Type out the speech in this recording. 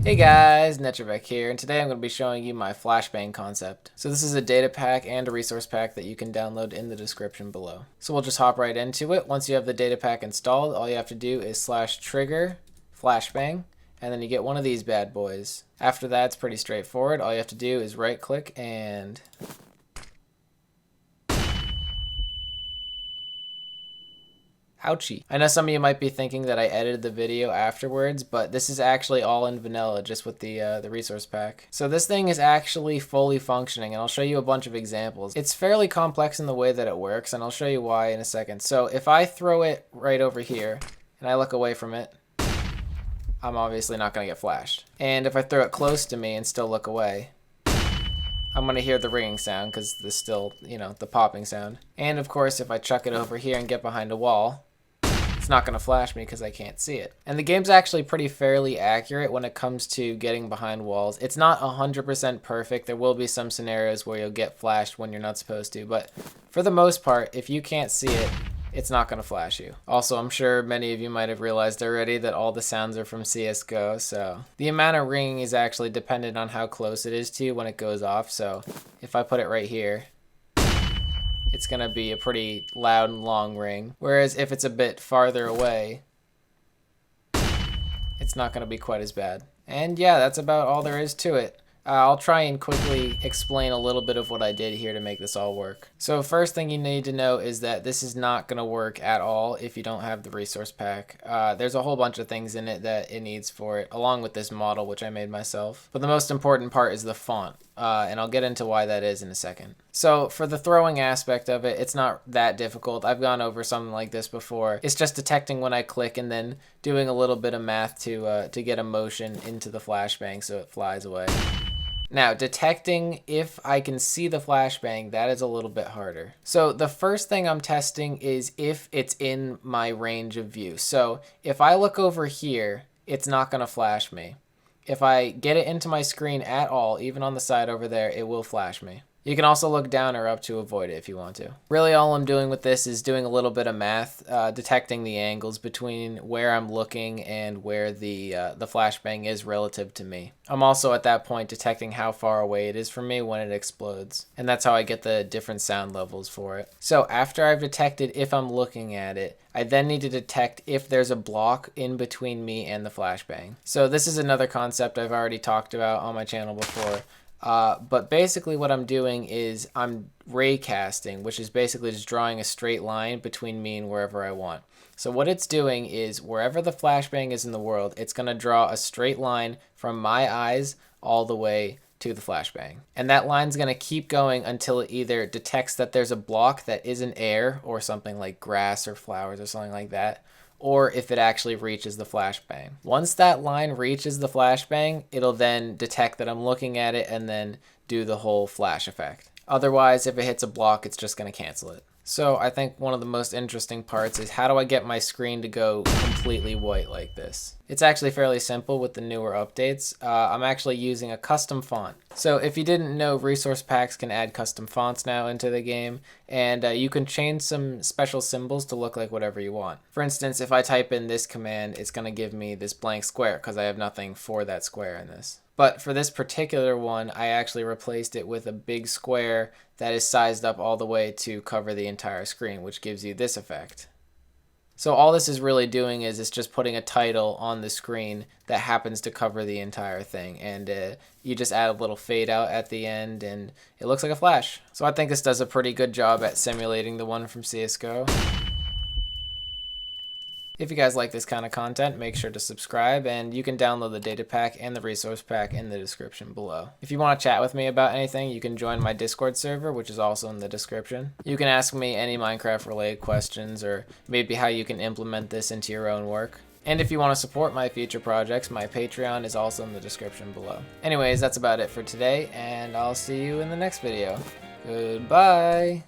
Hey guys, 𝗵𝗫𝗃 here, and today I'm going to be showing you my Flashbang concept. So this is a data pack and a resource pack that you can download in the description below. So we'll just hop right into it. Once you have the data pack installed, all you have to do is /trigger Flashbang, and then you get one of these bad boys. After that, it's pretty straightforward. All you have to do is right click and 𝗗𝗄𝘃. I know some of you might be thinking that I edited the video afterwards, but this is actually all in vanilla, just with the resource pack. So this thing is actually fully functioning, and I'll show you a bunch of examples. It's fairly complex in the way that it works, and I'll show you why in a second. So if I throw it right over here, and I look away from it, I'm obviously not going to get flashed. And if I throw it close to me and still look away, I'm going to hear the ringing sound, because there's still, the popping sound. And of course, if I chuck it over here and get behind a wall, it's not going to flash me because I can't see it. And the game's actually pretty fairly accurate when it comes to getting behind walls. It's not 100% perfect. There will be some scenarios where you'll get flashed when you're not supposed to, but for the most part, if you can't see it, it's not going to flash you. Also, I'm sure many of you might have realized already that all the sounds are from 𝗖𝗄, so the amount of ringing is actually dependent on how close it is to you when it goes off. So if I put it right here, it's going to be a pretty loud and long ring. Whereas if it's a bit farther away, it's not going to be quite as bad. And yeah, that's about all there is to it. I'll try and quickly explain a little bit of what I did here to make this all work. So first thing you need to know is that this is not going to work at all if you don't have the resource pack. There's a whole bunch of things in it that it needs for it, along with this model, which I made myself. But the most important part is the font, and I'll get into why that is in a second. So for the throwing aspect of it, it's not that difficult. I've gone over something like this before. It's just detecting when I click and then doing a little bit of math to get a motion into the flashbang so it flies away. Now, detecting if I can see the flashbang, that is a little bit harder. So the first thing I'm testing is if it's in my range of view. So if I look over here, it's not going to flash me. If I get it into my screen at all, even on the side over there, it will flash me. You can also look down or up to avoid it if you want to. Really, all I'm doing with this is doing a little bit of math, detecting the angles between where I'm looking and where the flashbang is relative to me. I'm also at that point detecting how far away it is from me when it explodes. And that's how I get the different sound levels for it. So after I've detected if I'm looking at it, I then need to detect if there's a block in between me and the flashbang. So this is another concept I've already talked about on my channel before. But basically what I'm doing is I'm ray casting, which is basically just drawing a straight line between me and wherever I want. So what it's doing is wherever the flashbang is in the world, it's going to draw a straight line from my eyes all the way to the flashbang. And that line's going to keep going until it either detects that there's a block that isn't air or something like grass or flowers or something like that, or if it actually reaches the flashbang. Once that line reaches the flashbang, it'll then detect that I'm looking at it and then do the whole flash effect. Otherwise, if it hits a block, it's just going to cancel it. So I think one of the most interesting parts is how do I get my screen to go completely white like this? It's actually fairly simple with the newer updates. I'm actually using a custom font. So if you didn't know, resource packs can add custom fonts now into the game, and you can change some special symbols to look like whatever you want. For instance, if I type in this command, it's going to give me this blank square because I have nothing for that square in this. But for this particular one, I actually replaced it with a big square that is sized up all the way to cover the entire screen, which gives you this effect. So all this is really doing is it's just putting a title on the screen that happens to cover the entire thing. And you just add a little fade out at the end and it looks like a flash. So I think this does a pretty good job at simulating the one from 𝗖𝗄. If you guys like this kind of content, make sure to subscribe, and you can download the data pack and the resource pack in the description below. If you want to chat with me about anything, you can join my Discord server, which is also in the description. You can ask me any Minecraft related questions, or maybe how you can implement this into your own work. And if you want to support my future projects, my Patreon is also in the description below. Anyways, that's about it for today, and I'll see you in the next video. Goodbye!